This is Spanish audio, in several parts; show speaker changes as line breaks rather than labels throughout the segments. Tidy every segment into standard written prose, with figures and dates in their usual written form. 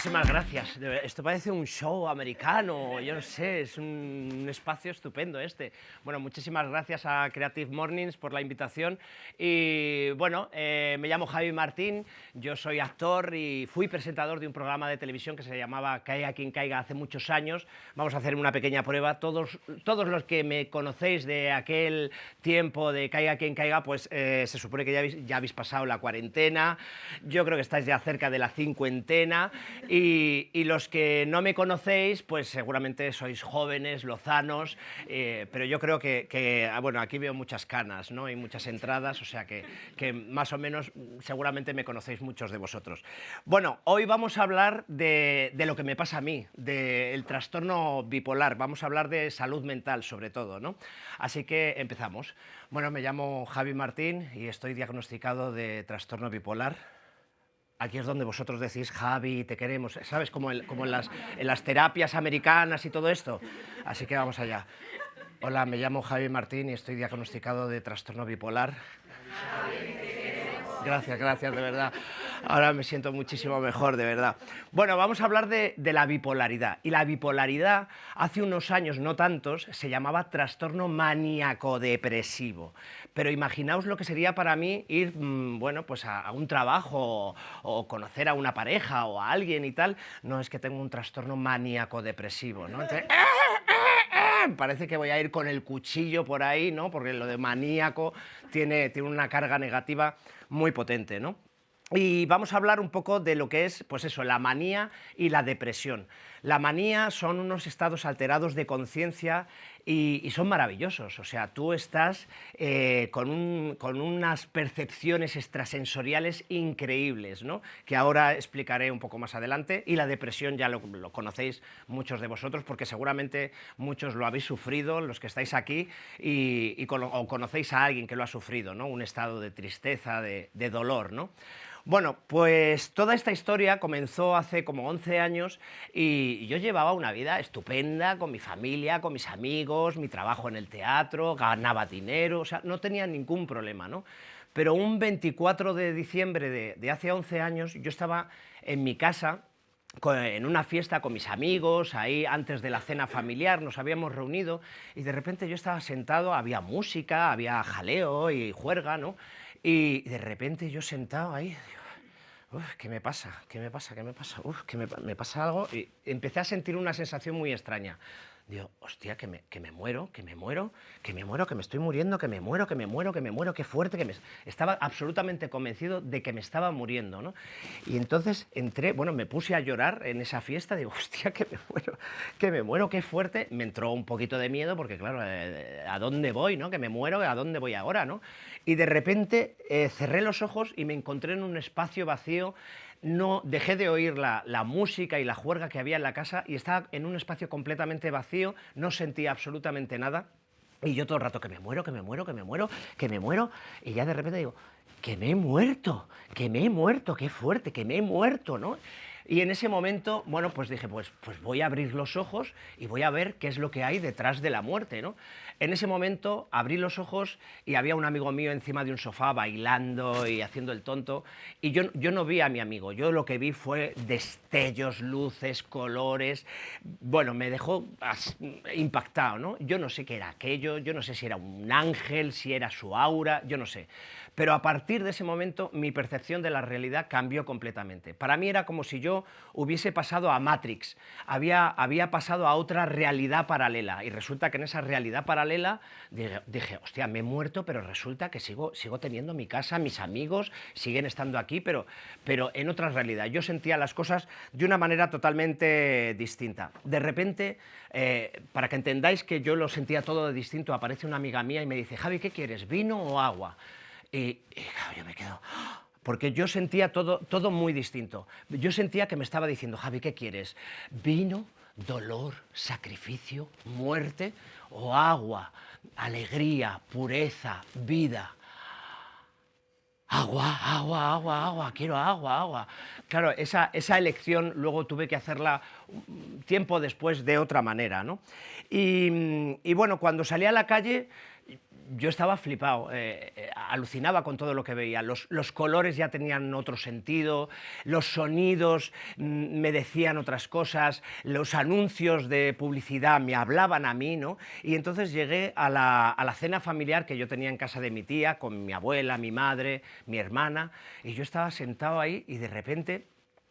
Muchísimas gracias. Esto parece un show americano, yo no sé, es un espacio estupendo este. Bueno, muchísimas gracias a Creative Mornings por la invitación. Y bueno, me llamo Javi Martín, yo soy actor y fui presentador de un programa de televisión que se llamaba Caiga quien caiga hace muchos años. Vamos a hacer una pequeña prueba. Todos los que me conocéis de aquel tiempo de Caiga quien caiga, pues se supone que ya habéis pasado la cuarentena. Yo creo que estáis ya cerca de la cincuentena. Y los que no me conocéis, pues seguramente sois jóvenes, lozanos, pero yo creo que bueno, aquí veo muchas canas, ¿no? Y muchas entradas, o sea que más o menos seguramente me conocéis muchos de vosotros. Bueno, hoy vamos a hablar de lo que me pasa a mí, del trastorno bipolar. Vamos a hablar de salud mental, sobre todo, ¿no? Así que empezamos. Bueno, me llamo Javi Martín y estoy diagnosticado de trastorno bipolar. Aquí es donde vosotros decís, Javi, te queremos, ¿sabes? Como en las terapias americanas y todo esto. Así que vamos allá. Hola, me llamo Javi Martín y estoy diagnosticado de trastorno bipolar. Gracias, gracias, de verdad. Ahora me siento muchísimo mejor, de verdad. Bueno, vamos a hablar de la bipolaridad. Y la bipolaridad, hace unos años, no tantos, se llamaba trastorno maníaco-depresivo. Pero imaginaos lo que sería para mí ir, bueno, pues a un trabajo o conocer a una pareja o a alguien y tal. No, es que tengo un trastorno maníaco-depresivo, ¿no? Entonces, parece que voy a ir con el cuchillo por ahí, ¿no? Porque lo de maníaco tiene una carga negativa muy potente, ¿no? Y vamos a hablar un poco de lo que es, pues eso, la manía y la depresión. La manía son unos estados alterados de conciencia y son maravillosos. O sea, tú estás con unas percepciones extrasensoriales increíbles, ¿no? Que ahora explicaré un poco más adelante. Y la depresión ya lo conocéis muchos de vosotros, porque seguramente muchos lo habéis sufrido, los que estáis aquí, o conocéis a alguien que lo ha sufrido, ¿no? Un estado de tristeza, de dolor, ¿no? Bueno, pues toda esta historia comenzó hace como 11 años y yo llevaba una vida estupenda con mi familia, con mis amigos, mi trabajo en el teatro, ganaba dinero, o sea, no tenía ningún problema, ¿no? Pero un 24 de diciembre de hace 11 años yo estaba en mi casa en una fiesta con mis amigos, ahí antes de la cena familiar nos habíamos reunido y de repente yo estaba sentado, había música, había jaleo y juerga, ¿no? Y de repente yo sentado ahí, digo, ¿qué me pasa? ¿Qué me pasa? ¿Qué me pasa? Me pasa algo y empecé a sentir una sensación muy extraña. Digo, hostia, que me muero, que me muero, que me muero, que me estoy muriendo, que me muero, que me muero, que me muero, qué fuerte, Estaba absolutamente convencido de que me estaba muriendo, ¿no? Y entonces entré, bueno, me puse a llorar en esa fiesta, digo, hostia, que me muero, qué fuerte. Me entró un poquito de miedo porque, claro, ¿a dónde voy, no? Que me muero, ¿a dónde voy ahora, no? Y de repente cerré los ojos y me encontré en un espacio vacío. No dejé de oír la música y la juerga que había en la casa y estaba en un espacio completamente vacío, no sentía absolutamente nada y yo todo el rato que me muero, que me muero, que me muero, que me muero y ya de repente digo, que me he muerto, qué fuerte, que me he muerto, ¿no? Y en ese momento, bueno, pues dije, pues voy a abrir los ojos y voy a ver qué es lo que hay detrás de la muerte, ¿no? En ese momento abrí los ojos y había un amigo mío encima de un sofá bailando y haciendo el tonto y yo no vi a mi amigo, yo lo que vi fue destellos, luces, colores, bueno, me dejó impactado, ¿no? Yo no sé qué era aquello, yo no sé si era un ángel, si era su aura, yo no sé. Pero a partir de ese momento mi percepción de la realidad cambió completamente. Para mí era como si yo hubiese pasado a Matrix, había pasado a otra realidad paralela y resulta que en esa realidad paralela dije, hostia, me he muerto, pero resulta que sigo teniendo mi casa, mis amigos siguen estando aquí, pero en otra realidad. Yo sentía las cosas de una manera totalmente distinta. De repente, para que entendáis que yo lo sentía todo de distinto, aparece una amiga mía y me dice, Javi, ¿qué quieres, vino o agua? Y claro, yo me quedo, porque yo sentía todo muy distinto. Yo sentía que me estaba diciendo, Javi, ¿qué quieres? ¿Vino, dolor, sacrificio, muerte o agua, alegría, pureza, vida? Agua, agua, agua, agua, quiero agua, agua. Claro, esa elección luego tuve que hacerla tiempo después de otra manera, ¿no? Y bueno, cuando salí a la calle yo estaba flipado, alucinaba con todo lo que veía. Los colores ya tenían otro sentido, los sonidos me decían otras cosas, los anuncios de publicidad me hablaban a mí, ¿no? Y entonces llegué a la cena familiar que yo tenía en casa de mi tía, con mi abuela, mi madre, mi hermana, y yo estaba sentado ahí y de repente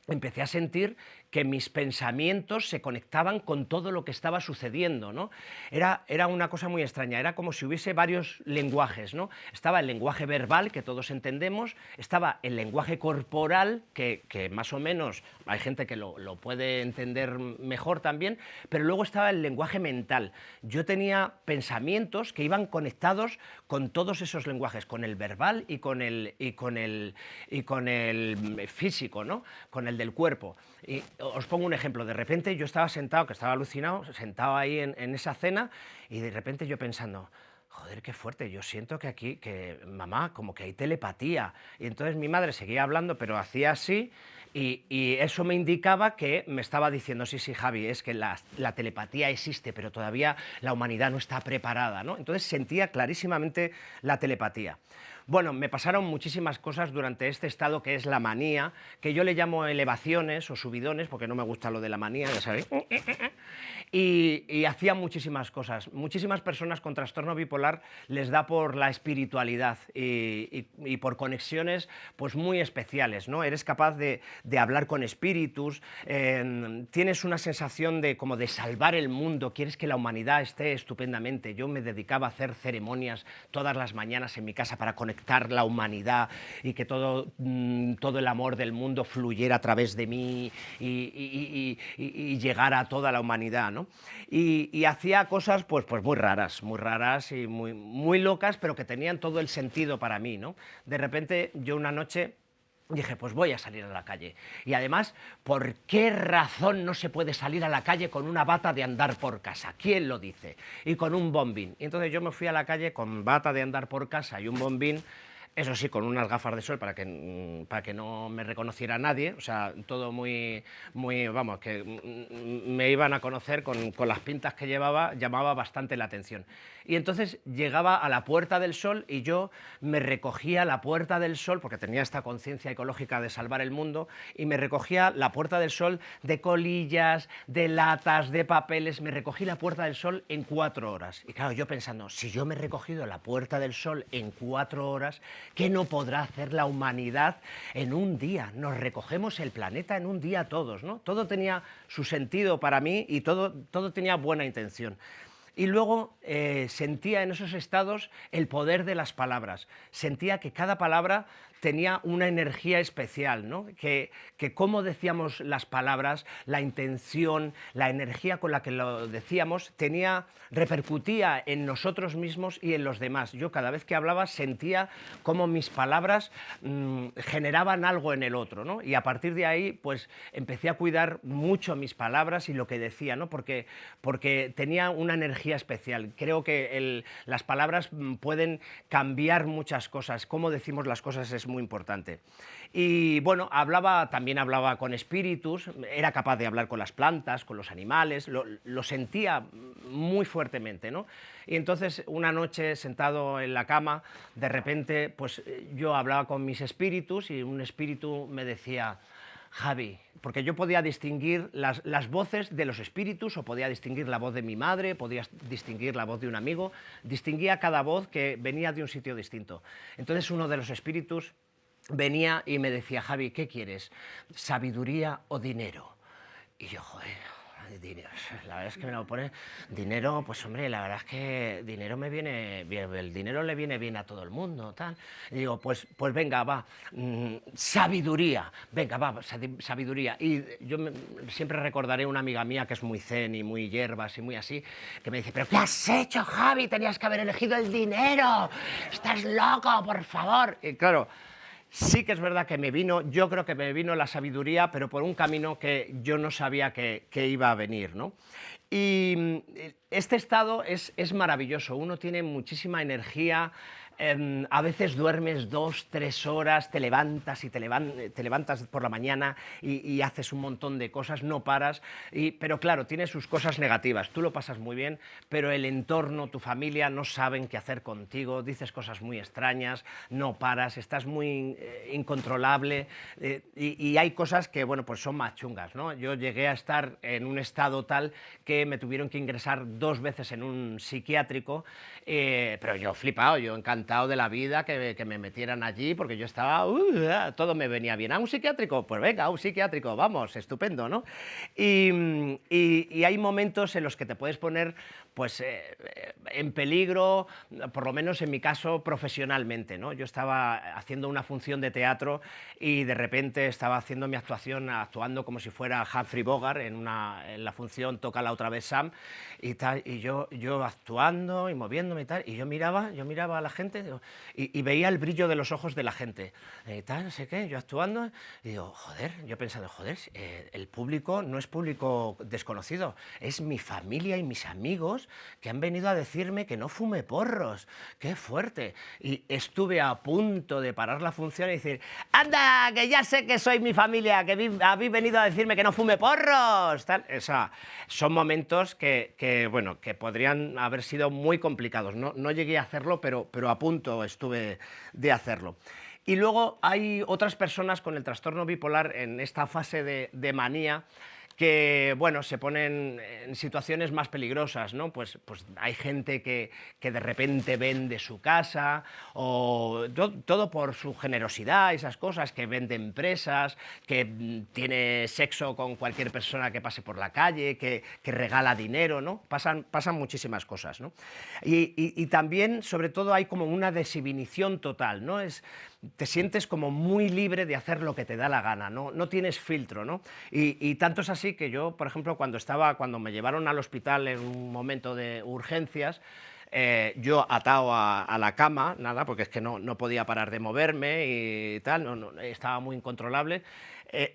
empecé a sentir que mis pensamientos se conectaban con todo lo que estaba sucediendo, ¿no? Era una cosa muy extraña, era como si hubiese varios lenguajes, ¿no? Estaba el lenguaje verbal, que todos entendemos, estaba el lenguaje corporal, que más o menos hay gente que lo puede entender mejor también, pero luego estaba el lenguaje mental. Yo tenía pensamientos que iban conectados con todos esos lenguajes, con el verbal y con el físico, ¿no? Con el del cuerpo. Y os pongo un ejemplo, de repente yo estaba sentado, que estaba alucinado, sentado ahí en esa cena, y de repente yo pensando, joder, qué fuerte, yo siento que aquí, que mamá, como que hay telepatía. Y entonces mi madre seguía hablando, pero hacía así, y eso me indicaba que me estaba diciendo, sí, sí, Javi, es que la telepatía existe, pero todavía la humanidad no está preparada, ¿no? Entonces sentía clarísimamente la telepatía. Bueno, me pasaron muchísimas cosas durante este estado que es la manía, que yo le llamo elevaciones o subidones, porque no me gusta lo de la manía, ya sabéis. Y hacía muchísimas cosas. Muchísimas personas con trastorno bipolar les da por la espiritualidad y por conexiones pues muy especiales, ¿no? Eres capaz de hablar con espíritus, tienes una sensación de como de salvar el mundo, quieres que la humanidad esté estupendamente. Yo me dedicaba a hacer ceremonias todas las mañanas en mi casa para conectar la humanidad y que todo el amor del mundo fluyera a través de mí y llegara a toda la humanidad, ¿no? Y hacía cosas pues muy raras y muy locas, pero que tenían todo el sentido para mí, ¿no? De repente yo una noche dije, pues voy a salir a la calle. Y además, ¿por qué razón no se puede salir a la calle con una bata de andar por casa? ¿Quién lo dice? Y con un bombín. Y entonces yo me fui a la calle con bata de andar por casa y un bombín, eso sí, con unas gafas de sol para que no me reconociera nadie, o sea, todo vamos, que me iban a conocer con las pintas que llevaba, llamaba bastante la atención. Y entonces llegaba a la Puerta del Sol y yo me recogía la Puerta del Sol, porque tenía esta conciencia ecológica de salvar el mundo, y me recogía la Puerta del Sol de colillas, de latas, de papeles, me recogí la Puerta del Sol en 4 horas. Y claro, yo pensando, si yo me he recogido la Puerta del Sol en 4 horas, ¿qué no podrá hacer la humanidad en un día? Nos recogemos el planeta en un día todos, ¿no? Todo tenía su sentido para mí y todo tenía buena intención. Y luego sentía en esos estados el poder de las palabras. Sentía que cada palabra tenía una energía especial, ¿no? Que cómo decíamos las palabras, la intención, la energía con la que lo decíamos, repercutía en nosotros mismos y en los demás. Yo cada vez que hablaba sentía cómo mis palabras generaban algo en el otro, ¿no? Y a partir de ahí, pues empecé a cuidar mucho mis palabras y lo que decía, ¿no? Porque tenía una energía especial. Creo que las palabras pueden cambiar muchas cosas. Cómo decimos las cosas es muy importante. Y bueno, también hablaba con espíritus, era capaz de hablar con las plantas, con los animales, lo sentía muy fuertemente, ¿no? Y entonces una noche sentado en la cama, de repente pues yo hablaba con mis espíritus y un espíritu me decía, Javi, porque yo podía distinguir las voces de los espíritus, o podía distinguir la voz de mi madre, podía distinguir la voz de un amigo, distinguía cada voz que venía de un sitio distinto. Entonces uno de los espíritus venía y me decía, Javi, ¿qué quieres? ¿Sabiduría o dinero? Y yo, joder, dinero, la verdad es que me lo pone dinero, pues hombre, la verdad es que dinero me viene bien, el dinero le viene bien a todo el mundo, tal. Y digo, pues venga, va, sabiduría, venga, va, sabiduría. Y yo siempre recordaré una amiga mía que es muy zen y muy hierbas y muy así, que me dice, ¿pero qué has hecho, Javi? Tenías que haber elegido el dinero, estás loco, por favor. Y claro, sí que es verdad que yo creo que me vino la sabiduría, pero por un camino que yo no sabía que iba a venir, ¿no? Y este estado es maravilloso, uno tiene muchísima energía, A veces duermes 2, 3 horas, te levantas y te levantas por la mañana y haces un montón de cosas, no paras, pero claro, tiene sus cosas negativas. Tú lo pasas muy bien, pero el entorno, tu familia no saben qué hacer contigo, dices cosas muy extrañas, no paras, estás muy incontrolable, y hay cosas que, bueno, pues son más chungas, ¿no? Yo llegué a estar en un estado tal que me tuvieron que ingresar 2 veces en un psiquiátrico, pero yo flipado, yo encantado de la vida que me metieran allí, porque yo estaba, todo me venía bien. ¿A un psiquiátrico? Pues venga, a un psiquiátrico, vamos, estupendo, ¿no? Y hay momentos en los que te puedes poner, pues, en peligro, por lo menos en mi caso, profesionalmente, ¿no? Yo estaba haciendo una función de teatro y de repente estaba haciendo mi actuación, actuando como si fuera Humphrey Bogart en la función Tócala otra vez Sam, y tal, y yo actuando y moviéndome y tal, y yo miraba a la gente y veía el brillo de los ojos de la gente, y tal, no sé qué, yo actuando, y digo, joder, yo pensando, joder, el público no es público desconocido, es mi familia y mis amigos que han venido a decirme que no fume porros, qué fuerte, y estuve a punto de parar la función y decir, anda, que ya sé que sois mi familia, que habéis venido a decirme que no fume porros, tal. O sea, son momentos bueno, que podrían haber sido muy complicados. No llegué a hacerlo, pero a punto estuve de hacerlo. Y luego hay otras personas con el trastorno bipolar en esta fase de manía que, bueno, se ponen en situaciones más peligrosas, ¿no? Pues hay gente que de repente vende su casa, o todo por su generosidad, esas cosas, que vende empresas, que tiene sexo con cualquier persona que pase por la calle, que regala dinero, ¿no? Pasan muchísimas cosas, ¿no? Y también, sobre todo, hay como una desinhibición total, ¿no? Te sientes como muy libre de hacer lo que te da la gana, no tienes filtro, ¿no? Y tanto es así que yo, por ejemplo, cuando me llevaron al hospital en un momento de urgencias, yo atado a la cama, nada, porque es que no podía parar de moverme y tal, estaba muy incontrolable.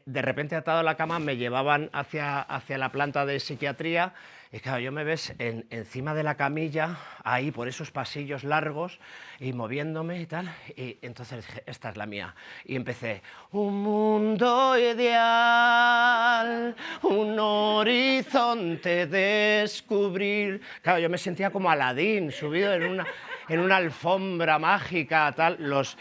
De repente, atado a la cama, me llevaban hacia la planta de psiquiatría y claro, yo me ves encima de la camilla, ahí por esos pasillos largos y moviéndome y tal, y entonces dije, esta es la mía. Y empecé, un mundo ideal, un horizonte descubrir. Claro, yo me sentía como Aladín, subido en una alfombra mágica, tal, los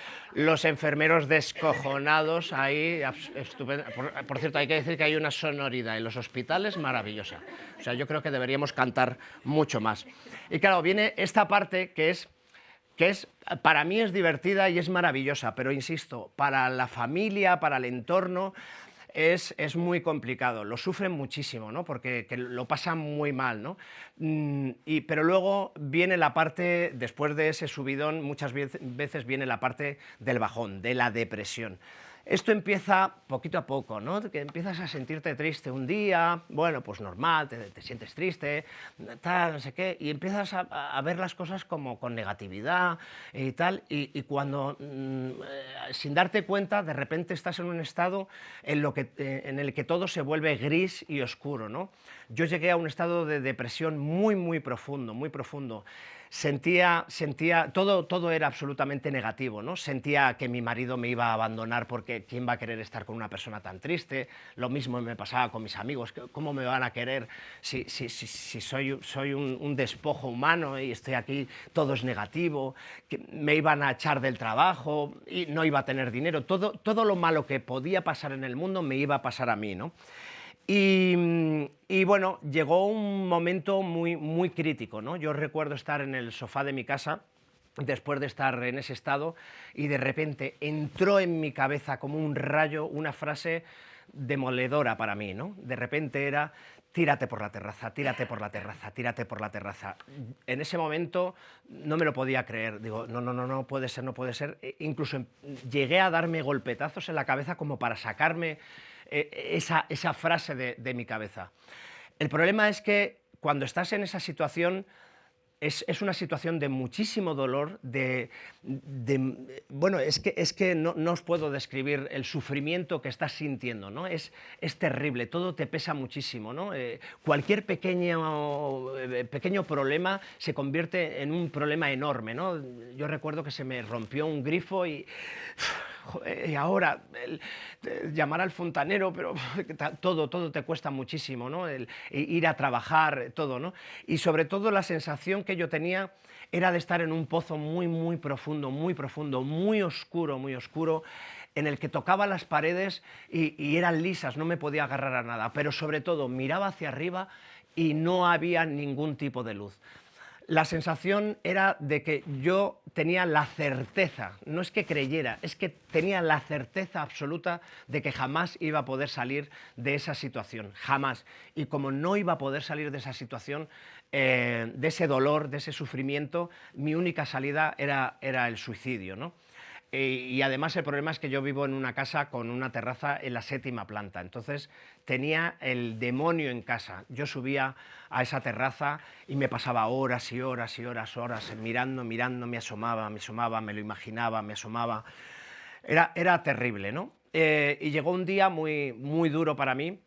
enfermeros descojonados ahí, estupendo. Por cierto, hay que decir que hay una sonoridad en los hospitales maravillosa. O sea, yo creo que deberíamos cantar mucho más. Y claro, viene esta parte que es, para mí es divertida y es maravillosa, pero insisto, para la familia, para el entorno, es muy complicado, lo sufren muchísimo, ¿no? Porque lo pasan muy mal, ¿no? Pero luego viene la parte, después de ese subidón, muchas veces viene la parte del bajón, de la depresión. Esto empieza poquito a poco, ¿no? Que empiezas a sentirte triste un día, bueno, pues normal, te sientes triste, tal, no sé qué, y empiezas a ver las cosas como con negatividad y tal, y cuando, sin darte cuenta, de repente estás en un estado en el que todo se vuelve gris y oscuro, ¿no? Yo llegué a un estado de depresión muy profundo, muy profundo. Sentía todo era absolutamente negativo, ¿no? Sentía que mi marido me iba a abandonar porque ¿quién va a querer estar con una persona tan triste? Lo mismo me pasaba con mis amigos, ¿cómo me van a querer si soy un despojo humano y estoy aquí, todo es negativo? Que me iban a echar del trabajo y no iba a tener dinero, todo lo malo que podía pasar en el mundo me iba a pasar a mí, ¿no? Y bueno, llegó un momento muy crítico, ¿no? Yo recuerdo estar en el sofá de mi casa después de estar en ese estado y de repente entró en mi cabeza como un rayo una frase demoledora para mí, ¿no? De repente era, tírate por la terraza, tírate por la terraza, tírate por la terraza. En ese momento no me lo podía creer, digo, no puede ser, no puede ser. Incluso llegué a darme golpetazos en la cabeza como para sacarme esa frase de mi cabeza. El problema es que cuando estás en esa situación es una situación de muchísimo dolor, bueno, es que no os puedo describir el sufrimiento que estás sintiendo, ¿no? Es terrible, todo te pesa muchísimo, ¿no? Cualquier pequeño problema se convierte en un problema enorme, ¿no? Yo recuerdo que se me rompió un grifo y ahora llamar al fontanero, pero todo te cuesta muchísimo, ¿no? Ir a trabajar, todo, ¿no? Y sobre todo la sensación que yo tenía era de estar en un pozo muy profundo, muy oscuro, en el que tocaba las paredes y eran lisas, no me podía agarrar a nada, pero sobre todo miraba hacia arriba y no había ningún tipo de luz. La sensación era de que yo tenía la certeza, no es que creyera, es que tenía la certeza absoluta de que jamás iba a poder salir de esa situación, jamás. Y como no iba a poder salir de esa situación, de ese dolor, de ese sufrimiento, mi única salida era el suicidio, ¿no? Y además el problema es que yo vivo en una casa con una terraza en la 7ª planta, entonces tenía el demonio en casa. Yo subía a esa terraza y me pasaba horas y horas mirando, me asomaba, me lo imaginaba, me asomaba. Era terrible, ¿no? Y llegó un día muy duro para mí,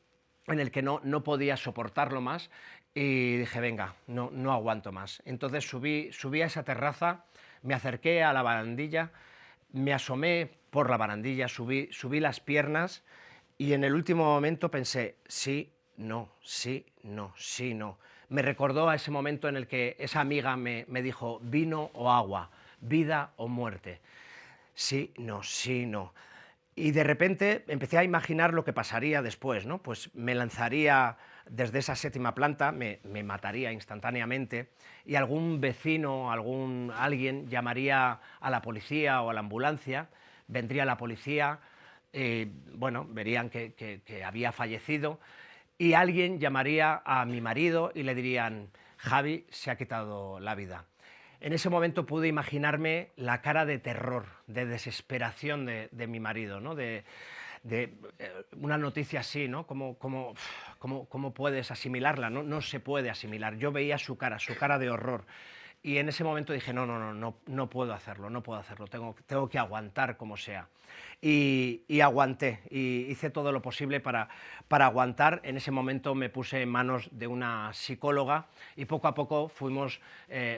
en el que no podía soportarlo más y dije, venga, no aguanto más. Entonces subí a esa terraza, me acerqué a la barandilla, me asomé por la barandilla, subí las piernas y en el último momento pensé, sí, no, sí, no, sí, no. Me recordó a ese momento en el que esa amiga me dijo, vino o agua, vida o muerte. Sí, no, sí, no. Y de repente empecé a imaginar lo que pasaría después, ¿no? Pues me lanzaría desde esa 7ª planta, me mataría instantáneamente y algún vecino, alguien llamaría a la policía o a la ambulancia, vendría la policía, bueno, verían que había fallecido y alguien llamaría a mi marido y le dirían, Javi se ha quitado la vida. En ese momento pude imaginarme la cara de terror, de desesperación de mi marido, ¿no? Una noticia así, ¿no? ¿Cómo puedes asimilarla? No se puede asimilar. Yo veía su cara de horror. Y en ese momento dije, no puedo hacerlo, tengo que aguantar como sea. Y aguanté, y hice todo lo posible para aguantar. En ese momento me puse en manos de una psicóloga y poco a poco fuimos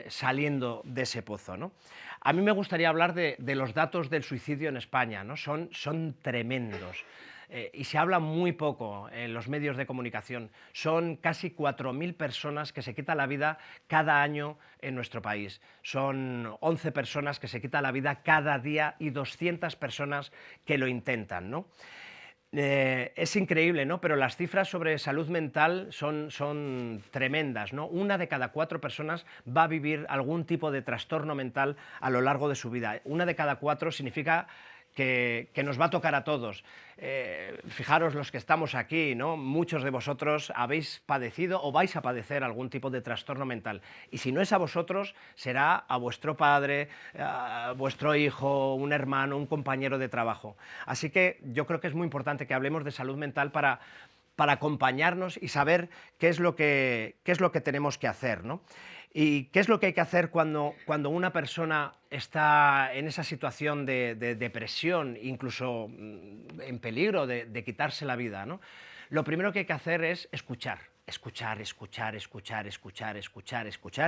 saliendo de ese pozo, ¿no? A mí me gustaría hablar de los datos del suicidio en España, ¿no? Son tremendos. Y se habla muy poco en los medios de comunicación. Son casi 4.000 personas que se quitan la vida cada año en nuestro país. Son 11 personas que se quitan la vida cada día y 200 personas que lo intentan, ¿no? Es increíble, ¿no? Pero las cifras sobre salud mental son tremendas, ¿no? 1 de cada 4 personas va a vivir algún tipo de trastorno mental a lo largo de su vida. 1 de cada 4 significa que nos va a tocar a todos. Fijaros los que estamos aquí, ¿no? Muchos de vosotros habéis padecido o vais a padecer algún tipo de trastorno mental. Y si no es a vosotros, será a vuestro padre, a vuestro hijo, un hermano, un compañero de trabajo. Así que yo creo que es muy importante que hablemos de salud mental para acompañarnos y saber qué es lo que tenemos que hacer, ¿no? ¿Y qué es lo que hay que hacer cuando una persona está en esa situación de depresión, incluso en peligro de quitarse la vida, ¿no? Lo primero que hay que hacer es escuchar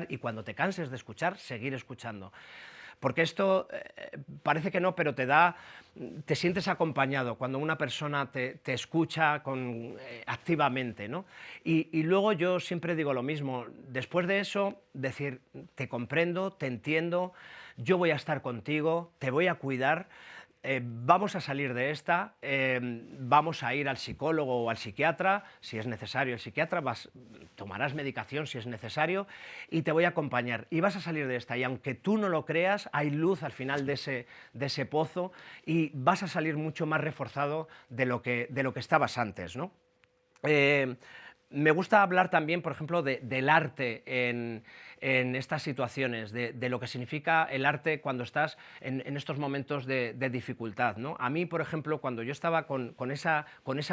y cuando te canses de escuchar, seguir escuchando. Porque esto parece que no, pero te sientes acompañado cuando una persona te escucha activamente, ¿no? Y luego yo siempre digo lo mismo, después de eso, decir, te comprendo, te entiendo, yo voy a estar contigo, te voy a cuidar, vamos a salir de esta, vamos a ir al psicólogo o al psiquiatra, si es necesario el psiquiatra, tomarás medicación si es necesario y te voy a acompañar y vas a salir de esta y aunque tú no lo creas, hay luz al final de ese pozo y vas a salir mucho más reforzado de lo que estabas antes, ¿no? Me gusta hablar también, por ejemplo, del arte en estas situaciones, de lo que significa el arte cuando estás en estos momentos de dificultad, ¿no? A mí, por ejemplo, cuando yo estaba con esa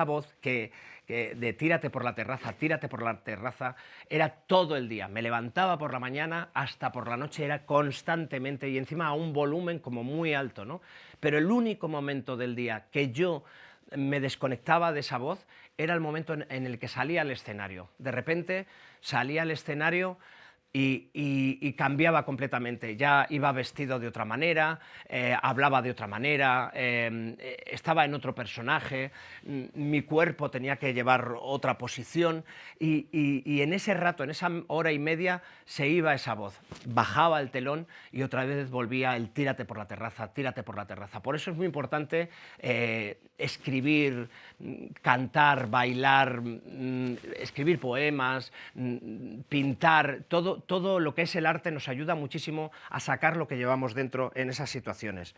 voz de tírate por la terraza, era todo el día. Me levantaba por la mañana hasta por la noche, era constantemente y encima a un volumen como muy alto, ¿no? Pero el único momento del día que yo me desconectaba de esa voz era el momento en el que salía al escenario. De repente salía al escenario y cambiaba completamente. Ya iba vestido de otra manera, hablaba de otra manera, estaba en otro personaje, mi cuerpo tenía que llevar otra posición y en ese rato, en esa hora y media, se iba esa voz. Bajaba el telón y otra vez volvía el tírate por la terraza, tírate por la terraza. Por eso es muy importante escribir, cantar, bailar, escribir poemas, pintar, todo lo que es el arte nos ayuda muchísimo a sacar lo que llevamos dentro en esas situaciones.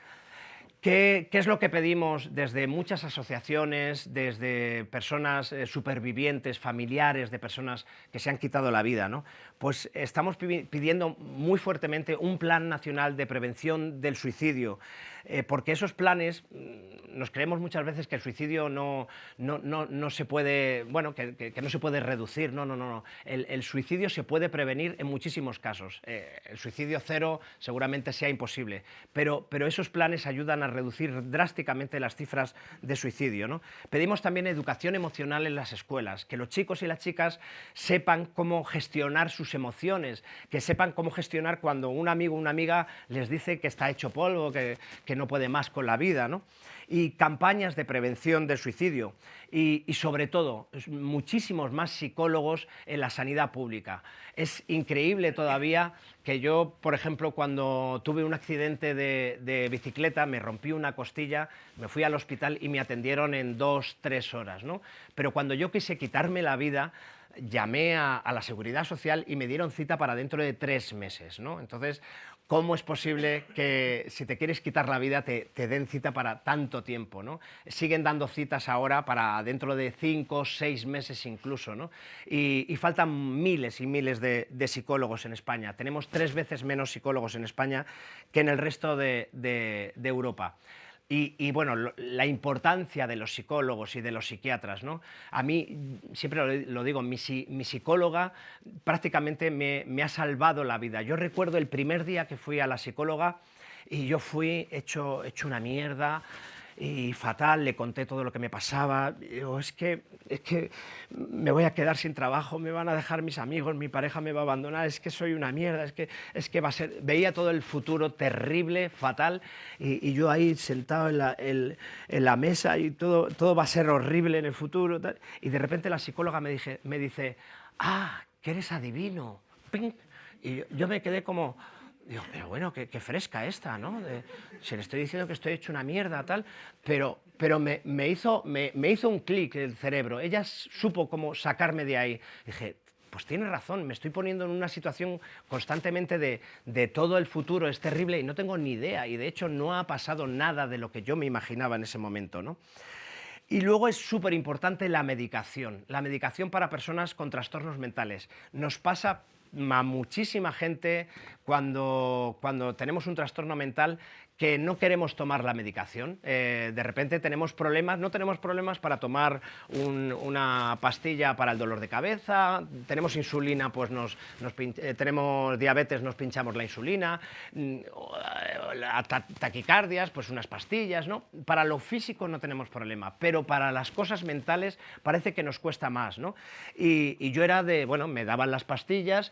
¿Qué es lo que pedimos desde muchas asociaciones, desde personas supervivientes, familiares de personas que se han quitado la vida, ¿no? Pues estamos pidiendo muy fuertemente un plan nacional de prevención del suicidio, porque esos planes, nos creemos muchas veces que el suicidio no se puede, bueno, que no se puede reducir, no. El suicidio se puede prevenir en muchísimos casos. El suicidio cero seguramente sea imposible, pero esos planes ayudan a reducir drásticamente las cifras de suicidio, ¿no? Pedimos también educación emocional en las escuelas, que los chicos y las chicas sepan cómo gestionar sus emociones, que sepan cómo gestionar cuando un amigo o una amiga les dice que está hecho polvo, que no puede más con la vida, ¿no? Y campañas de prevención del suicidio y sobre todo muchísimos más psicólogos en la sanidad pública. Es increíble todavía que yo, por ejemplo, cuando tuve un accidente de bicicleta, me rompí una costilla, me fui al hospital y me atendieron en 2-3 horas, ¿no? Pero cuando yo quise quitarme la vida, llamé a la Seguridad Social y me dieron cita para dentro de 3 meses, ¿no? Entonces, ¿cómo es posible que si te quieres quitar la vida te den cita para tanto tiempo, ¿no? Siguen dando citas ahora para dentro de 5 6 meses incluso, ¿no? Y faltan miles y miles de psicólogos en España. Tenemos 3 veces menos psicólogos en España que en el resto de Europa. Y bueno, la importancia de los psicólogos y de los psiquiatras, ¿no? A mí, siempre lo digo, mi psicóloga prácticamente me ha salvado la vida. Yo recuerdo el primer día que fui a la psicóloga y yo fui hecho una mierda y fatal, le conté todo lo que me pasaba. Digo, es que me voy a quedar sin trabajo, me van a dejar mis amigos, mi pareja me va a abandonar, es que soy una mierda, es que va a ser... Veía todo el futuro terrible, fatal, y yo ahí sentado en la mesa y todo va a ser horrible en el futuro. Tal. Y de repente la psicóloga me dice, ah, que eres adivino. ¡Ping! Y yo me quedé como... Digo, pero bueno, qué fresca esta, ¿no? Se le estoy diciendo que estoy hecho una mierda, tal, pero me hizo un clic el cerebro. Ella supo cómo sacarme de ahí. Dije, pues tiene razón, me estoy poniendo en una situación constantemente de todo el futuro, es terrible y no tengo ni idea. Y de hecho no ha pasado nada de lo que yo me imaginaba en ese momento, ¿no? Y luego es súper importante la medicación para personas con trastornos mentales. Nos pasa a muchísima gente cuando tenemos un trastorno mental que no queremos tomar la medicación. De repente tenemos problemas, no tenemos problemas para tomar una pastilla para el dolor de cabeza, tenemos insulina, pues tenemos diabetes, nos pinchamos la insulina, taquicardias, pues unas pastillas, ¿no? Para lo físico no tenemos problema, pero para las cosas mentales parece que nos cuesta más, ¿no? Y yo era bueno, me daban las pastillas.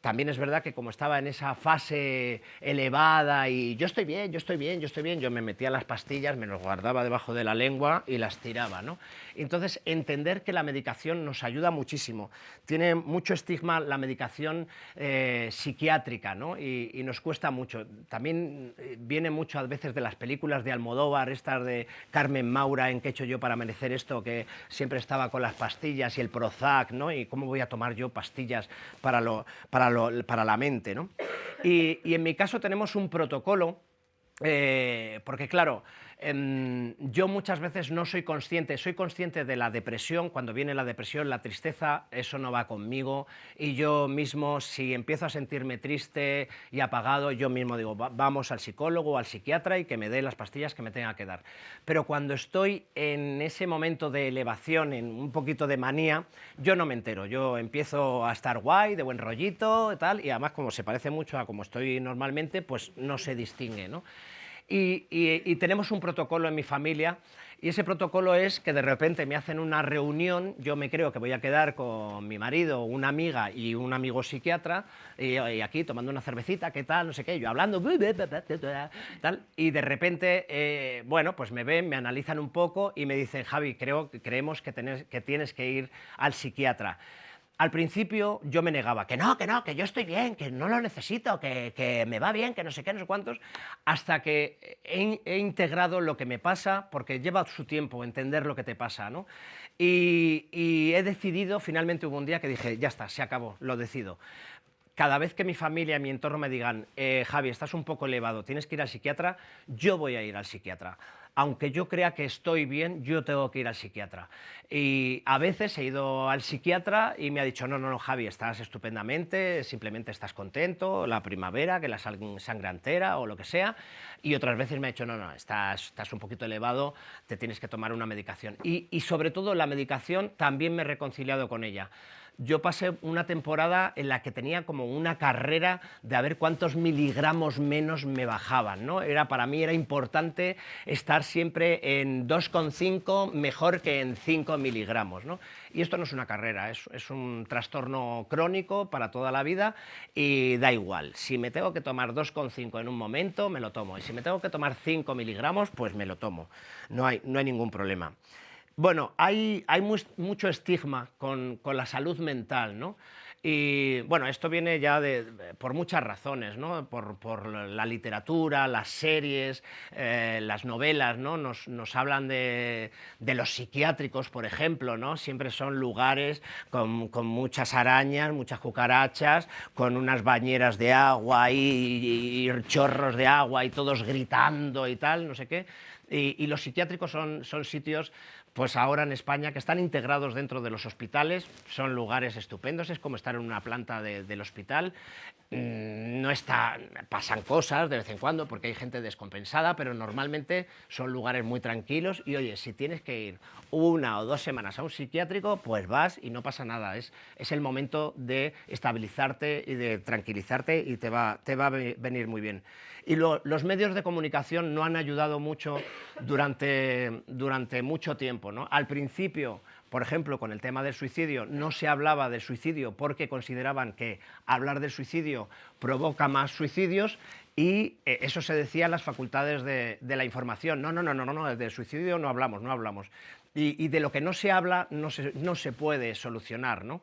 También es verdad que como estaba en esa fase elevada y yo estoy bien, yo me metía las pastillas, me las guardaba debajo de la lengua y las tiraba, ¿no? Entonces, entender que la medicación nos ayuda muchísimo. Tiene mucho estigma la medicación psiquiátrica, ¿no? Y nos cuesta mucho. También viene mucho a veces de las películas de Almodóvar, estas de Carmen Maura, en ¿Qué he hecho yo para merecer esto?, que siempre estaba con las pastillas y el Prozac, ¿no? Y cómo voy a tomar yo pastillas para la mente, ¿no? Y en mi caso tenemos un protocolo, porque claro, Yo muchas veces no soy consciente de la depresión. Cuando viene la depresión, la tristeza, eso no va conmigo, y yo mismo, si empiezo a sentirme triste y apagado, yo mismo digo, vamos al psicólogo o al psiquiatra y que me dé las pastillas que me tenga que dar. Pero cuando estoy en ese momento de elevación, en un poquito de manía, yo no me entero, yo empiezo a estar guay, de buen rollito y tal, y además como se parece mucho a como estoy normalmente, pues no se distingue, ¿no? Y tenemos un protocolo en mi familia, y ese protocolo es que de repente me hacen una reunión, yo me creo que voy a quedar con mi marido, una amiga y un amigo psiquiatra, y aquí tomando una cervecita, ¿qué tal? No sé qué, yo hablando, tal, y de repente, bueno, pues me ven, me analizan un poco y me dicen, Javi, creemos que tienes que ir al psiquiatra. Al principio yo me negaba, que yo estoy bien, que no lo necesito, que me va bien, que no sé qué, no sé cuántos, hasta que he integrado lo que me pasa, porque lleva su tiempo entender lo que te pasa, ¿no? Y he decidido, finalmente hubo un día que dije, ya está, se acabó, lo decido. Cada vez que mi familia, mi entorno me digan, Javi, estás un poco elevado, tienes que ir al psiquiatra, yo voy a ir al psiquiatra. Aunque yo crea que estoy bien, yo tengo que ir al psiquiatra. Y a veces he ido al psiquiatra y me ha dicho, no, no, no, Javi, estás estupendamente, simplemente estás contento, la primavera, que la sangre entera o lo que sea. Y otras veces me ha dicho, no, no, estás un poquito elevado, te tienes que tomar una medicación. Y sobre todo la medicación también me he reconciliado con ella. Yo pasé una temporada en la que tenía como una carrera de a ver cuántos miligramos menos me bajaban, ¿no? Para mí era importante estar siempre en 2,5 mejor que en 5 miligramos, ¿no? Y esto no es una carrera, es un trastorno crónico para toda la vida, y da igual. Si me tengo que tomar 2,5 en un momento, me lo tomo. Y si me tengo que tomar 5 miligramos, pues me lo tomo. No hay ningún problema. Bueno, hay mucho estigma con la salud mental, ¿no? Y bueno, esto viene ya por muchas razones, ¿no? Por la literatura, las series, las novelas, ¿no? Nos hablan de los psiquiátricos, por ejemplo, ¿no? Siempre son lugares con muchas arañas, muchas cucarachas, con unas bañeras de agua y chorros de agua y todos gritando y tal, no sé qué. Y los psiquiátricos son sitios, pues ahora en España, que están integrados dentro de los hospitales, son lugares estupendos, es como estar en una planta del hospital. No pasan cosas de vez en cuando porque hay gente descompensada, pero normalmente son lugares muy tranquilos. Y oye, si tienes que ir 1 o 2 semanas a un psiquiátrico, pues vas y no pasa nada. Es el momento de estabilizarte y de tranquilizarte, y te va a venir muy bien. Y los medios de comunicación no han ayudado mucho durante mucho tiempo, ¿no? Al principio, por ejemplo, con el tema del suicidio, no se hablaba del suicidio porque consideraban que hablar del suicidio provoca más suicidios, y eso se decía en las facultades de la información. No, no, no, no, no, del suicidio no hablamos, no hablamos. Y de lo que no se habla no se puede solucionar, ¿no?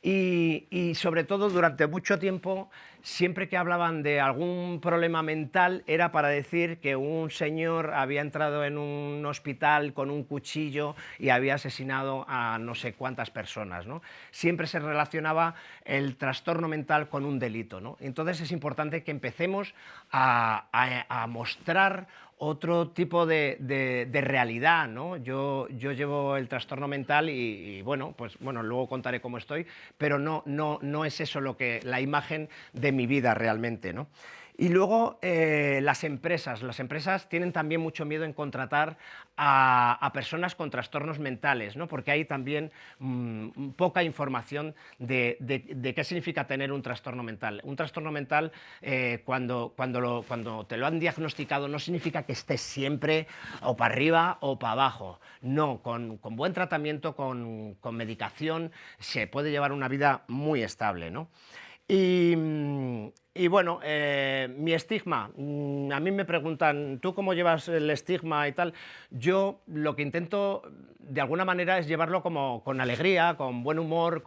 Y sobre todo durante mucho tiempo, siempre que hablaban de algún problema mental, era para decir que un señor había entrado en un hospital con un cuchillo y había asesinado a no sé cuántas personas, ¿no? Siempre se relacionaba el trastorno mental con un delito, ¿no? Entonces es importante que empecemos a mostrar otro tipo de realidad, ¿no? Yo llevo el trastorno mental y bueno, pues bueno, luego contaré cómo estoy, pero no es eso la imagen de mi vida realmente, ¿no? Y luego las empresas tienen también mucho miedo en contratar a personas con trastornos mentales, ¿no? Porque hay también poca información de qué significa tener un trastorno mental. Un trastorno mental, cuando te lo han diagnosticado, no significa que estés siempre o para arriba o para abajo. No, con buen tratamiento, con medicación, se puede llevar una vida muy estable, ¿no? Y bueno, mi estigma, a mí me preguntan, ¿tú cómo llevas el estigma y tal? Yo lo que intento, de alguna manera, es llevarlo como con alegría, con buen humor,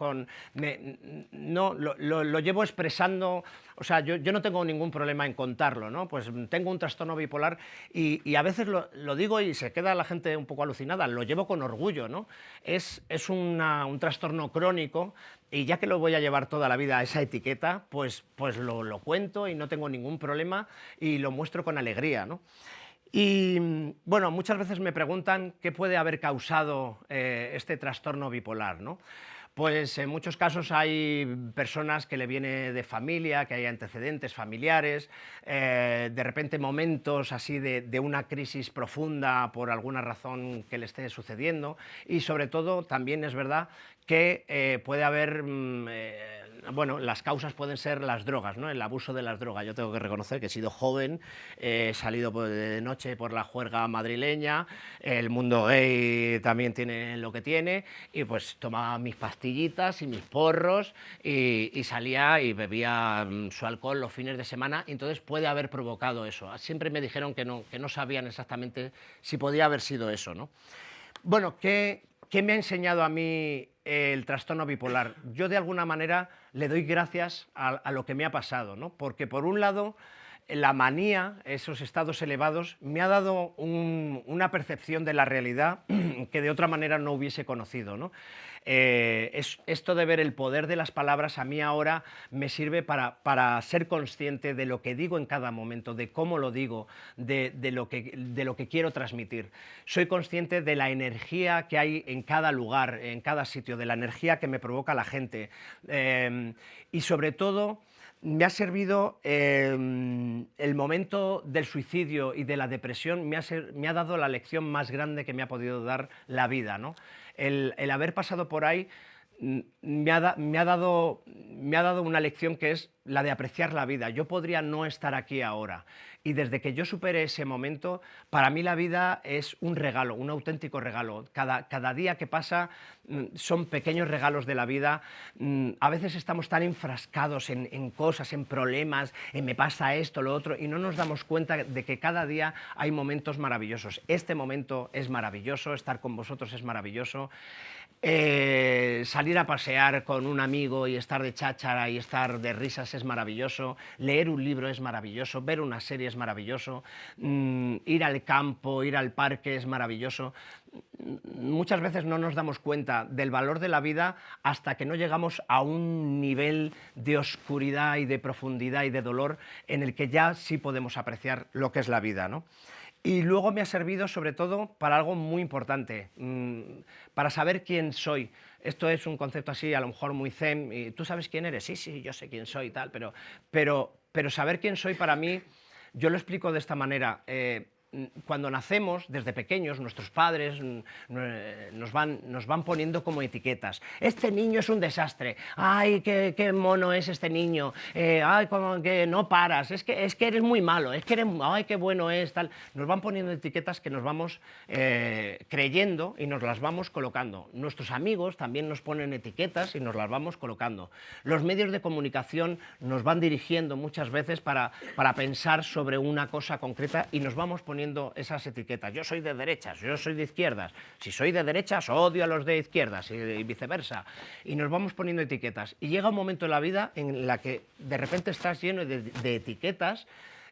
lo llevo expresando. O sea, yo no tengo ningún problema en contarlo, ¿no? Pues tengo un trastorno bipolar y a veces lo digo y se queda la gente un poco alucinada, lo llevo con orgullo, ¿no? Es un trastorno crónico, y ya que lo voy a llevar toda la vida a esa etiqueta, pues lo cuento y no tengo ningún problema y lo muestro con alegría, ¿no? Y bueno, muchas veces me preguntan qué puede haber causado este trastorno bipolar, ¿no? Pues en muchos casos hay personas que le viene de familia, que hay antecedentes familiares, de repente momentos así de una crisis profunda por alguna razón que le esté sucediendo, y sobre todo también es verdad que puede haber, bueno, las causas pueden ser las drogas, ¿no? El abuso de las drogas. Yo tengo que reconocer que he sido joven, he salido de noche por la juerga madrileña, el mundo gay también tiene lo que tiene, y pues tomaba mis pastillitas y mis porros y salía y bebía su alcohol los fines de semana, y entonces puede haber provocado eso. Siempre me dijeron que no sabían exactamente si podía haber sido eso, ¿no? Bueno, ¿qué me ha enseñado a mí el trastorno bipolar? Yo de alguna manera le doy gracias a lo que me ha pasado, ¿no? Porque por un lado la manía, esos estados elevados, me ha dado una percepción de la realidad que de otra manera no hubiese conocido, ¿no? Esto de ver el poder de las palabras a mí ahora me sirve para ser consciente de lo que digo en cada momento, de cómo lo digo, de lo que quiero transmitir. Soy consciente de la energía que hay en cada lugar, en cada sitio, de la energía que me provoca la gente, y sobre todo me ha servido el momento del suicidio y de la depresión, me ha dado la lección más grande que me ha podido dar la vida, ¿no? El haber pasado por ahí me ha dado una lección que es la de apreciar la vida. Yo podría no estar aquí ahora, y desde que yo superé ese momento, para mí la vida es un regalo, un auténtico regalo. Cada día que pasa son pequeños regalos de la vida. A veces estamos tan enfrascados en cosas, en problemas, en me pasa esto, lo otro, y no nos damos cuenta de que cada día hay momentos maravillosos. Este momento es maravilloso, estar con vosotros es maravilloso. Salir a pasear con un amigo y estar de cháchara y estar de risas es maravilloso, leer un libro es maravilloso, ver una serie es maravilloso, ir al campo, ir al parque es maravilloso. Muchas veces no nos damos cuenta del valor de la vida hasta que no llegamos a un nivel de oscuridad y de profundidad y de dolor en el que ya sí podemos apreciar lo que es la vida, ¿no? Y luego me ha servido sobre todo para algo muy importante, para saber quién soy. Esto es un concepto así, a lo mejor muy zen, y ¿tú sabes quién eres? Sí, sí, yo sé quién soy y tal, pero saber quién soy para mí, yo lo explico de esta manera. Cuando nacemos, desde pequeños, nuestros padres nos van poniendo como etiquetas. Este niño es un desastre. ¡Ay, qué mono es este niño! ¡Ay, como que no paras! Es que eres muy malo. ¡Ay, qué bueno es! Tal. Nos van poniendo etiquetas que nos vamos creyendo y nos las vamos colocando. Nuestros amigos también nos ponen etiquetas y nos las vamos colocando. Los medios de comunicación nos van dirigiendo muchas veces para pensar sobre una cosa concreta, y nos vamos poniendo esas etiquetas. Yo soy de derechas, yo soy de izquierdas. Si soy de derechas, odio a los de izquierdas, y viceversa. Y nos vamos poniendo etiquetas. Y llega un momento en la vida en la que de repente estás lleno de etiquetas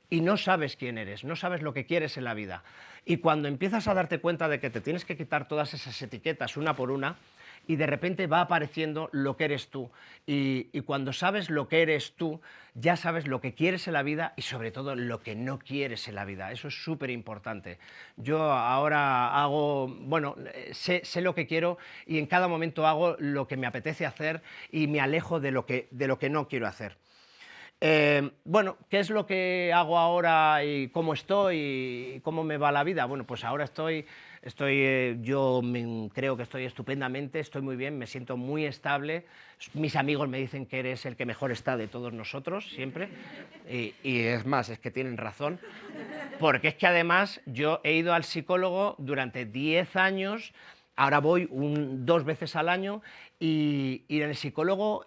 y no sabes quién eres, no sabes lo que quieres en la vida. Y cuando empiezas a darte cuenta de que te tienes que quitar todas esas etiquetas una por una, y de repente va apareciendo lo que eres tú. Y cuando sabes lo que eres tú, ya sabes lo que quieres en la vida y sobre todo lo que no quieres en la vida. Eso es súper importante. Yo ahora hago, bueno, sé lo que quiero, y en cada momento hago lo que me apetece hacer y me alejo de lo que no quiero hacer. Bueno, ¿qué es lo que hago ahora y cómo estoy y cómo me va la vida? Bueno, pues ahora yo creo que estoy estupendamente, estoy muy bien, me siento muy estable. Mis amigos me dicen que eres el que mejor está de todos nosotros, siempre, y es más, es que tienen razón, porque es que además yo he ido al psicólogo durante 10 años. Ahora voy 2 veces al año, y en el psicólogo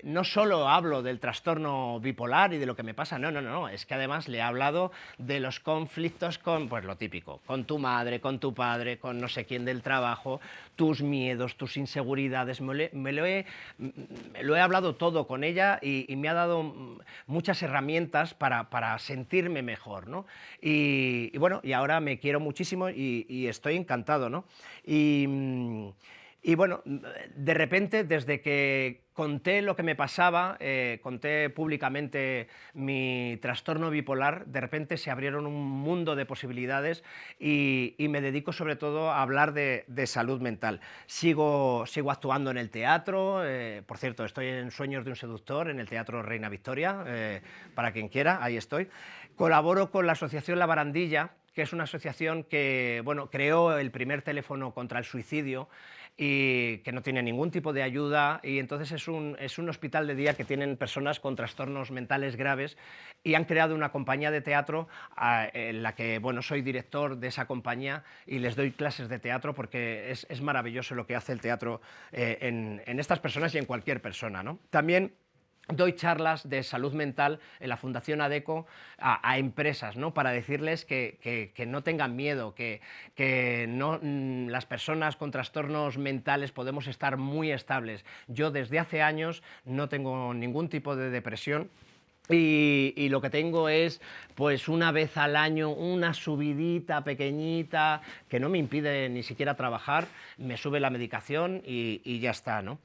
no solo hablo del trastorno bipolar y de lo que me pasa, no, es que además le he hablado de los conflictos con, pues lo típico, con tu madre, con tu padre, con no sé quién del trabajo, tus miedos, tus inseguridades. Me lo he hablado todo con ella, y me ha dado muchas herramientas para sentirme mejor, ¿no? Y bueno, y ahora me quiero muchísimo y estoy encantado, ¿no? Y bueno, de repente, desde que conté lo que me pasaba, conté públicamente mi trastorno bipolar, de repente se abrieron un mundo de posibilidades y me dedico sobre todo a hablar de salud mental. Sigo actuando en el teatro, por cierto, estoy en Sueños de un seductor, en el Teatro Reina Victoria, para quien quiera, ahí estoy. Colaboro con la Asociación La Barandilla, que es una asociación que bueno, creó el primer teléfono contra el suicidio y que no tiene ningún tipo de ayuda, y entonces es un hospital de día que tienen personas con trastornos mentales graves, y han creado una compañía de teatro en la que bueno, soy director de esa compañía y les doy clases de teatro porque es maravilloso lo que hace el teatro en estas personas y en cualquier persona, ¿no? También doy charlas de salud mental en la Fundación ADECO a empresas, ¿no? Para decirles que no tengan miedo, que no, las personas con trastornos mentales podemos estar muy estables. Yo desde hace años no tengo ningún tipo de depresión. Y lo que tengo es, pues una vez al año, una subidita pequeñita que no me impide ni siquiera trabajar, me sube la medicación y ya está, ¿no?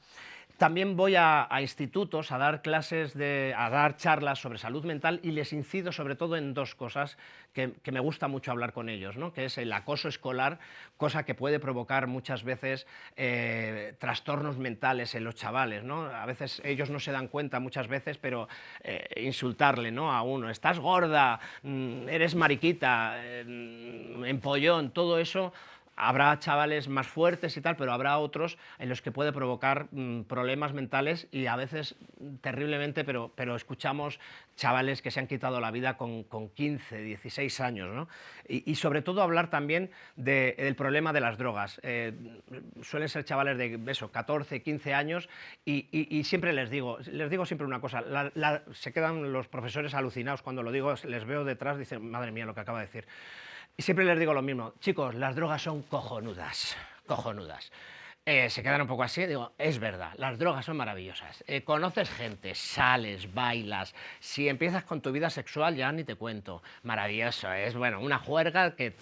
También voy a institutos a dar clases, a dar charlas sobre salud mental, y les incido sobre todo en dos cosas que me gusta mucho hablar con ellos, ¿no? Que es el acoso escolar, cosa que puede provocar muchas veces trastornos mentales en los chavales, ¿no? A veces ellos no se dan cuenta muchas veces, pero insultarle, ¿no? A uno, estás gorda, eres mariquita, empollón, todo eso. Habrá chavales más fuertes y tal, pero habrá otros en los que puede provocar problemas mentales, y a veces terriblemente, pero escuchamos chavales que se han quitado la vida con 15, 16 años, ¿no? Y sobre todo hablar también del problema de las drogas. Suelen ser chavales de eso, 14, 15 años, y siempre les digo siempre una cosa, se quedan los profesores alucinados cuando lo digo, les veo detrás, dicen, madre mía, lo que acaba de decir. Y siempre les digo lo mismo, chicos, las drogas son cojonudas, cojonudas. Se quedan un poco así, digo, es verdad, las drogas son maravillosas. Conoces gente, sales, bailas, si empiezas con tu vida sexual ya ni te cuento, maravilloso, es bueno, una juerga que,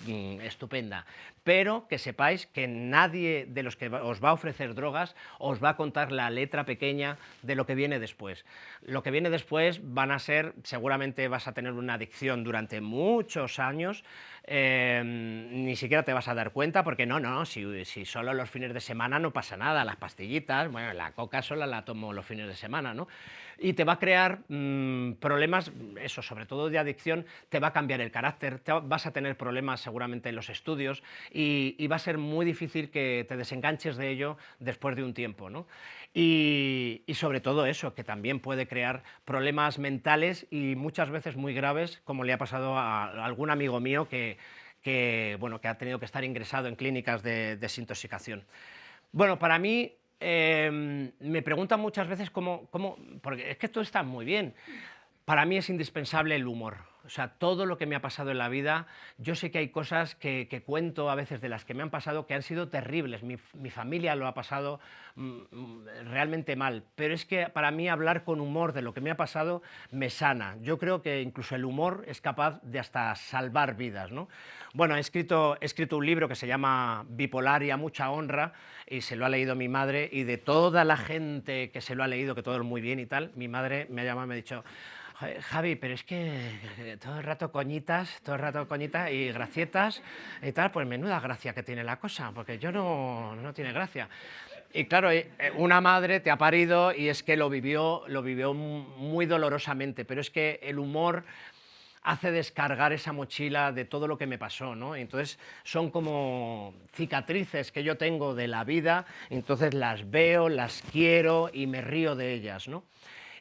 estupenda. Pero que sepáis que nadie de los que os va a ofrecer drogas os va a contar la letra pequeña de lo que viene después. Lo que viene después van a ser, seguramente vas a tener una adicción durante muchos años, ni siquiera te vas a dar cuenta, porque si solo los fines de semana no pasa nada, las pastillitas, bueno, la coca sola la tomo los fines de semana, ¿no? Y te va a crear problemas, eso, sobre todo de adicción, te va a cambiar el carácter, vas a tener problemas seguramente en los estudios, y va a ser muy difícil que te desenganches de ello después de un tiempo, ¿no? Y sobre todo eso, que también puede crear problemas mentales y muchas veces muy graves, como le ha pasado a algún amigo mío bueno, que ha tenido que estar ingresado en clínicas de desintoxicación. Bueno, para mí, me preguntan muchas veces porque es que todo está muy bien. Para mí es indispensable el humor. O sea, todo lo que me ha pasado en la vida, yo sé que hay cosas que cuento a veces de las que me han pasado que han sido terribles. Mi familia lo ha pasado realmente mal, pero es que para mí hablar con humor de lo que me ha pasado me sana. Yo creo que incluso el humor es capaz de hasta salvar vidas, ¿no? Bueno, he escrito un libro que se llama Bipolar y a mucha honra, y se lo ha leído mi madre, y de toda la gente que se lo ha leído, que todo es muy bien y tal, mi madre me ha llamado y me ha dicho, Javi, pero es que todo el rato coñitas y gracietas y tal, pues menuda gracia que tiene la cosa, porque yo no tiene gracia. Y claro, una madre te ha parido y es que lo vivió muy dolorosamente, pero es que el humor hace descargar esa mochila de todo lo que me pasó, ¿no? Entonces son como cicatrices que yo tengo de la vida, entonces las veo, las quiero y me río de ellas, ¿no?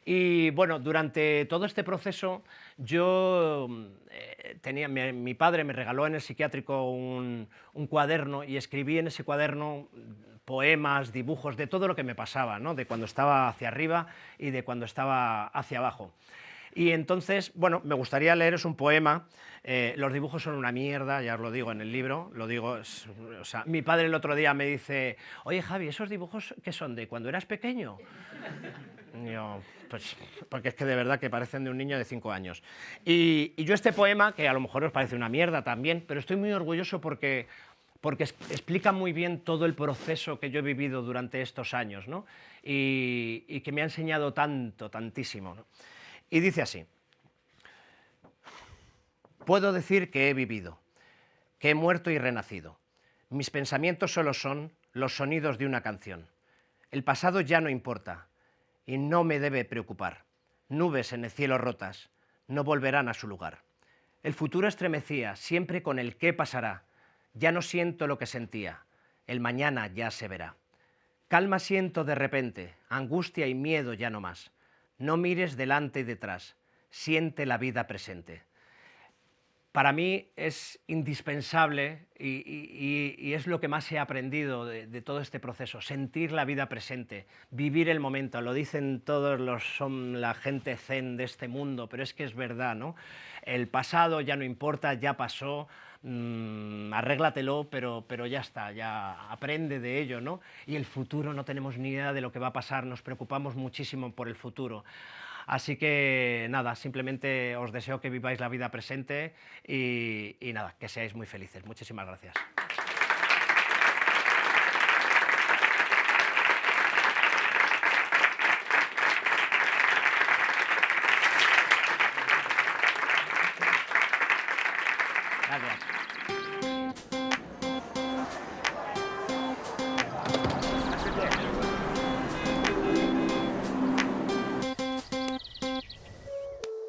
Y bueno, durante todo este proceso yo mi padre me regaló en el psiquiátrico un cuaderno, y escribí en ese cuaderno poemas, dibujos, de todo lo que me pasaba, ¿no? De cuando estaba hacia arriba y de cuando estaba hacia abajo. Y entonces, bueno, me gustaría leeros un poema. Los dibujos son una mierda, ya os lo digo en el libro, lo digo, o sea, mi padre el otro día me dice, oye Javi, ¿esos dibujos qué son, de cuando eras pequeño? Y yo, pues, porque es que de verdad que parecen de un niño de 5 años. Y yo este poema, que a lo mejor os parece una mierda también, pero estoy muy orgulloso porque explica muy bien todo el proceso que yo he vivido durante estos años, ¿no? y que me ha enseñado tanto, tantísimo, ¿no? Y dice así: puedo decir que he vivido, que he muerto y renacido. Mis pensamientos solo son los sonidos de una canción. El pasado ya no importa y no me debe preocupar. Nubes en el cielo rotas no volverán a su lugar. El futuro estremecía siempre con el qué pasará. Ya no siento lo que sentía. El mañana ya se verá. Calma siento de repente, angustia y miedo ya no más. No mires delante y detrás. Siente la vida presente. Para mí es indispensable y es lo que más he aprendido de todo este proceso, sentir la vida presente, vivir el momento. Lo dicen todos la gente zen de este mundo, pero es que es verdad, ¿no? El pasado ya no importa, ya pasó, arréglatelo, pero ya está, ya aprende de ello, ¿no? Y el futuro no tenemos ni idea de lo que va a pasar, nos preocupamos muchísimo por el futuro. Así que nada, simplemente os deseo que viváis la vida presente y nada, que seáis muy felices. Muchísimas gracias. Gracias.